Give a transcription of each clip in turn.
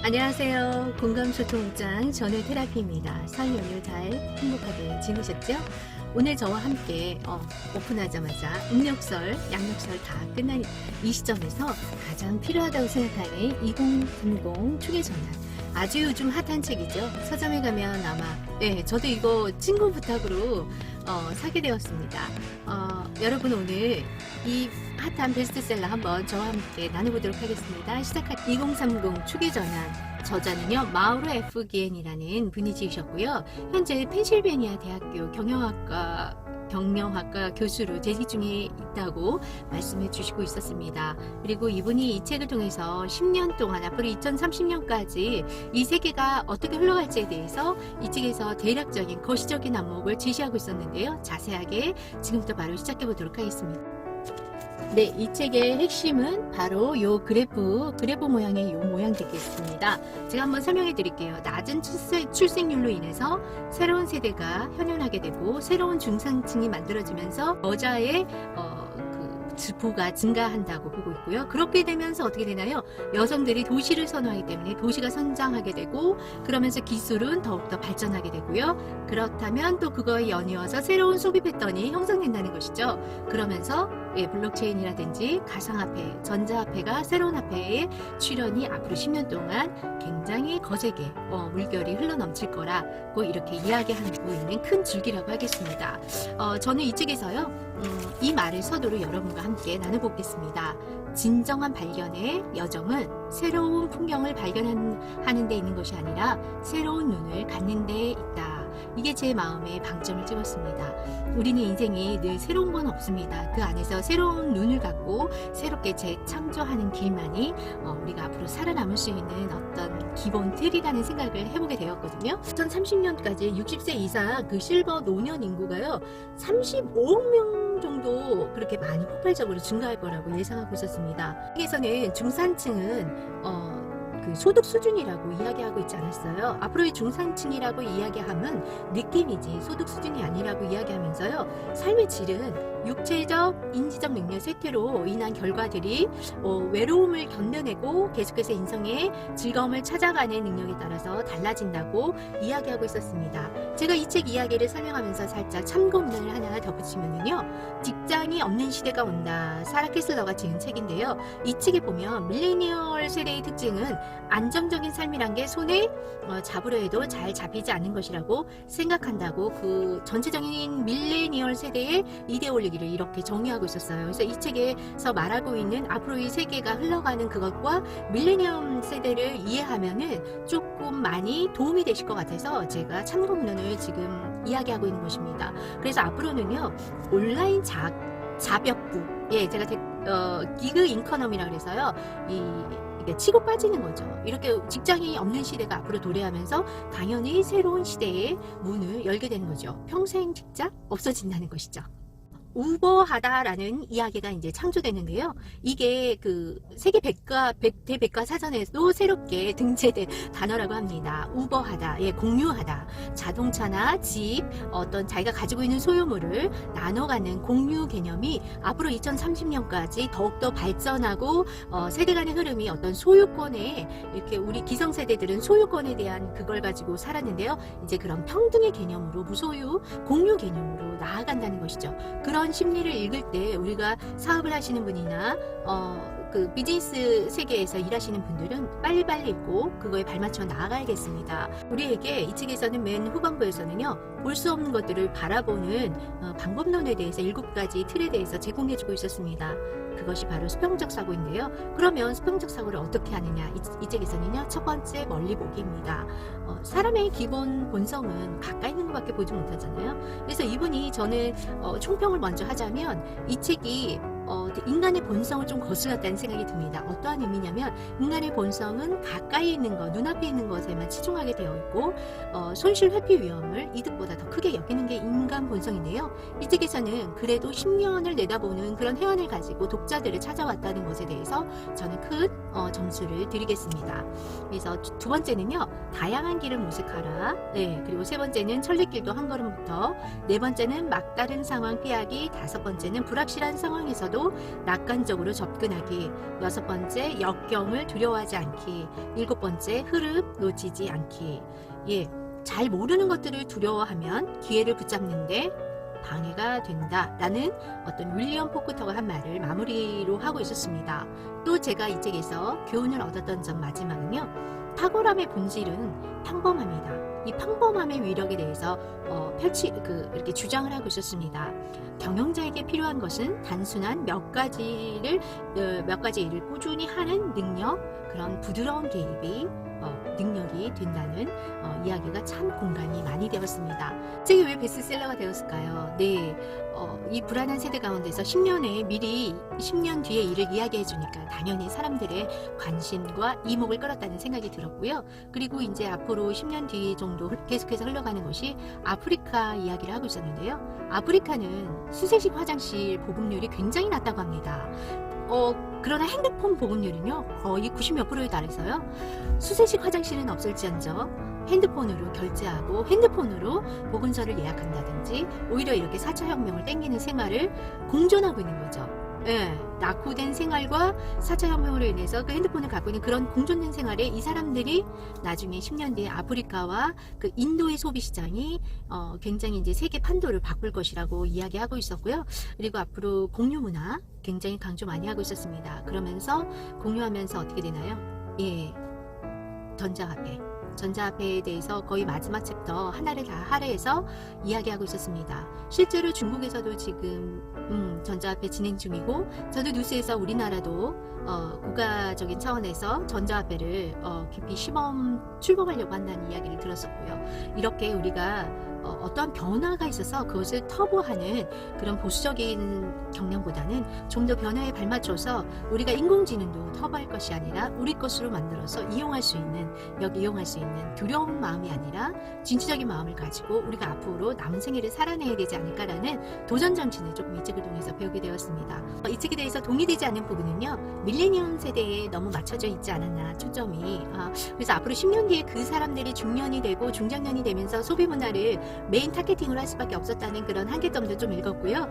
안녕하세요. 공감소통장 전의 테라피입니다. 설 연휴 잘 행복하게 지내셨죠? 오늘 저와 함께 오픈하자마자 음력설, 양력설 다 끝난 이 시점에서 가장 필요하다고 생각하는 2030 초계전환, 아주 요즘 핫한 책이죠. 서점에 가면 아마 저도 이거 친구 부탁으로 사게 되었습니다. 여러분 오늘 이 핫한 베스트셀러 한번 저와 함께 나눠보도록 하겠습니다. 시작할 2030 초계전환, 저자는요 마우로 F 기엔이라는 분이 지으셨고요. 현재 펜실베니아 대학교 경영학과 교수로 재직 중에 있다고 말씀해 주시고 있었습니다. 그리고 이분이 이 책을 통해서 10년 동안 앞으로 2030년까지 이 세계가 어떻게 흘러갈지에 대해서 이 책에서 대략적인 거시적인 안목을 제시하고 있었는데요. 자세하게 지금부터 바로 시작해 보도록 하겠습니다. 네, 이 책의 핵심은 바로 요 그래프 모양의 요 모양 되겠습니다. 제가 한번 설명해 드릴게요. 낮은 출생률로 인해서 새로운 세대가 현현하게 되고 새로운 중산층이 만들어지면서 여자의 부가 증가한다고 보고 있고요. 그렇게 되면서 어떻게 되나요? 여성들이 도시를 선호하기 때문에 도시가 성장하게 되고, 그러면서 기술은 더욱더 발전하게 되고요. 그렇다면 또 그거에 연이어서 새로운 소비 패턴이 형성된다는 것이죠. 그러면서 블록체인이라든지 가상화폐, 전자화폐가 새로운 화폐의 출현이 앞으로 10년 동안 굉장히 거세게 물결이 흘러넘칠 거라고 이렇게 이야기하고 있는 큰 줄기라고 하겠습니다. 저는 이 책에서요 이 말을 서두로 여러분과 함께 나눠보겠습니다. 진정한 발견의 여정은 새로운 풍경을 발견하는 데 있는 것이 아니라 새로운 눈을 갖는 데 있다. 이게 제 마음에 방점을 찍었습니다. 우리는 인생이 늘 새로운 건 없습니다. 그 안에서 새로운 눈을 갖고 새롭게 재창조하는 길만이 우리가 앞으로 살아남을 수 있는 어떤 기본 틀이라는 생각을 해보게 되었거든요. 2030년까지 60세 이상 그 실버 노년 인구가요 35억 명 정도 그렇게 많이 폭발적으로 증가할 거라고 예상하고 있었습니다. 여기에서는 중산층은 그 소득 수준이라고 이야기하고 있지 않았어요. 앞으로의 중산층이라고 이야기하면 느낌이지 소득 수준이 아니라고 이야기하면서요, 삶의 질은 육체적, 인지적 능력 쇠퇴로 인한 결과들이 외로움을 견뎌내고 계속해서 인생의 즐거움을 찾아가는 능력에 따라서 달라진다고 이야기하고 있었습니다. 제가 이 책 이야기를 설명하면서 살짝 참고 문헌을 하나 덧붙이면요, 직장이 없는 시대가 온다, 사라 캐슬러가 지은 책인데요. 이 책에 보면 밀레니얼 세대의 특징은 안정적인 삶이란 게 손에 잡으려 해도 잘 잡히지 않는 것이라고 생각한다고 그 전체적인 밀레니얼 세대의 이데올로기를 이렇게 정의하고 있었어요. 그래서 이 책에서 말하고 있는 앞으로의 세계가 흘러가는 그것과 밀레니엄 세대를 이해하면은 조금 많이 도움이 되실 것 같아서 제가 참고 문헌을 지금 이야기하고 있는 것입니다. 그래서 앞으로는요 온라인 자벽부, 제가 기그 인커넘이라 그래서요 이게 치고 빠지는 거죠. 이렇게 직장이 없는 시대가 앞으로 도래하면서 당연히 새로운 시대의 문을 열게 되는 거죠. 평생 직장 없어진다는 것이죠. 우버하다라는 이야기가 이제 창조되는데요. 이게 그 세계 대백과 사전에도 새롭게 등재된 단어라고 합니다. 우버하다, 공유하다. 자동차나 집, 어떤 자기가 가지고 있는 소유물을 나눠가는 공유 개념이 앞으로 2030년까지 더욱더 발전하고 세대 간의 흐름이 어떤 소유권에, 이렇게 우리 기성세대들은 소유권에 대한 그걸 가지고 살았는데요. 이제 그런 평등의 개념으로 무소유, 공유 개념으로 나아간다는 것이죠. 그런 심리를 읽을 때 우리가 사업을 하시는 분이나 그 비즈니스 세계에서 일하시는 분들은 빨리빨리 읽고 그거에 발맞춰 나아가야겠습니다. 우리에게 이 책에서는 맨 후반부에서는요, 볼 수 없는 것들을 바라보는 방법론에 대해서 7가지 틀에 대해서 제공해주고 있었습니다. 그것이 바로 수평적 사고인데요. 그러면 수평적 사고를 어떻게 하느냐, 이 책에서는요, 첫 번째 멀리 보기입니다. 사람의 기본 본성은 가까이 있는 것밖에 보지 못하잖아요. 그래서 이분이, 저는 총평을 먼저 하자면 이 책이 인간의 본성을 좀 거슬렀다는 생각이 듭니다. 어떠한 의미냐면, 인간의 본성은 가까이 있는 것, 눈앞에 있는 것에만 치중하게 되어 있고 손실 회피 위험을 이득보다 더 크게 여기는 게 인간 본성인데요. 이 책에서는 그래도 10년을 내다보는 그런 해안을 가지고 독자들을 찾아왔다는 것에 대해서 저는 큰 점수를 드리겠습니다. 그래서 두 번째는요, 다양한 길을 모색하라. 그리고 세 번째는 천리길도 한 걸음부터, 네 번째는 막다른 상황 피하기, 다섯 번째는 불확실한 상황에서도 것도 낙관적으로 접근하기, 6번째 역경을 두려워하지 않기, 7번째 흐름 놓치지 않기. 예, 잘 모르는 것들을 두려워하면 기회를 붙잡는데 방해가 된다라는 어떤 윌리엄 포크터가 한 말을 마무리로 하고 있었습니다. 또 제가 이 책에서 교훈을 얻었던 점 마지막은요, 탁월함의 본질은 평범합니다. 이 평범함의 위력에 대해서 이렇게 주장을 하고 있었습니다. 경영자에게 필요한 것은 단순한 몇 가지 일을 꾸준히 하는 능력, 그런 부드러운 개입이 능력이 된다는 이야기가 참 공감이 많이 되었습니다. 책이 왜 베스트셀러가 되었을까요? 네, 이 불안한 세대 가운데서 10년 뒤의 일을 이야기해 주니까 당연히 사람들의 관심과 이목을 끌었다는 생각이 들었고요. 그리고 이제 앞으로 10년 뒤 정도 계속해서 흘러가는 것이 아프리카 이야기를 하고 있었는데요. 아프리카는 수세식 화장실 보급률이 굉장히 낮다고 합니다. 그러나 핸드폰 보급률은요 거의 90몇 프로에 달해서요, 수세식 화장실은 없을지언정 핸드폰으로 결제하고 핸드폰으로 보건소를 예약한다든지 오히려 이렇게 4차 혁명을 땡기는 생활을 공존하고 있는 거죠. 예, 낙후된 생활과 4차 혁명으로 인해서 그 핸드폰을 갖고 있는 그런 공존된 생활에 이 사람들이 나중에 10년 뒤에 아프리카와 그 인도의 소비 시장이 굉장히 이제 세계 판도를 바꿀 것이라고 이야기하고 있었고요. 그리고 앞으로 공유 문화 굉장히 강조 많이 하고 있었습니다. 그러면서 공유하면서 어떻게 되나요? 예, 전자화폐에 대해서 거의 마지막 챕터 하나를 다 할애해서 이야기하고 있었습니다. 실제로 중국에서도 지금 전자화폐 진행 중이고, 저도 뉴스에서 우리나라도 국가적인 차원에서 전자화폐를 깊이 출범하려고 한다는 이야기를 들었었고요. 이렇게 우리가 어떠한 변화가 있어서 그것을 터부하는 그런 보수적인 경향보다는 좀 더 변화에 발맞춰서 우리가 인공지능도 터부할 것이 아니라 우리 것으로 만들어서 이용할 수 있는 두려운 마음이 아니라 진취적인 마음을 가지고 우리가 앞으로 남은 생애를 살아내야 되지 않을까라는 도전 정신을 조금 이 책을 통해서 배우게 되었습니다. 이 책에 대해서 동의되지 않는 부분은요, 밀레니엄 세대에 너무 맞춰져 있지 않았나, 초점이. 그래서 앞으로 10년 뒤에 그 사람들이 중년이 되고 중장년이 되면서 소비 문화를 메인 타겟팅을 할 수밖에 없었다는 그런 한계점도 좀 읽었고요.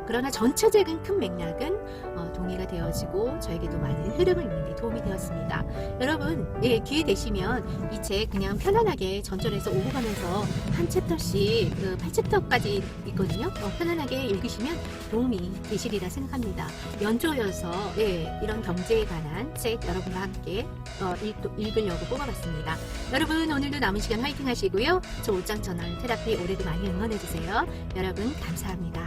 그러나 전체적인 큰 맥락은 동의가 되어지고 저에게도 많은 흐름을 읽는 데 도움이 되었습니다. 여러분, 네, 기회 되시면 이 책 그냥 편안하게 전절해서 오고 가면서 한 챕터씩 8챕터까지 있거든요. 편안하게 읽으시면 도움이 되시리라 생각합니다. 연초여서 이런 경제에 관한 책 여러분과 함께 읽으려고 뽑아봤습니다. 여러분, 오늘도 남은 시간 화이팅 하시고요. 저 옷장 전원 테라피 올해도 많이 응원해주세요. 여러분, 감사합니다.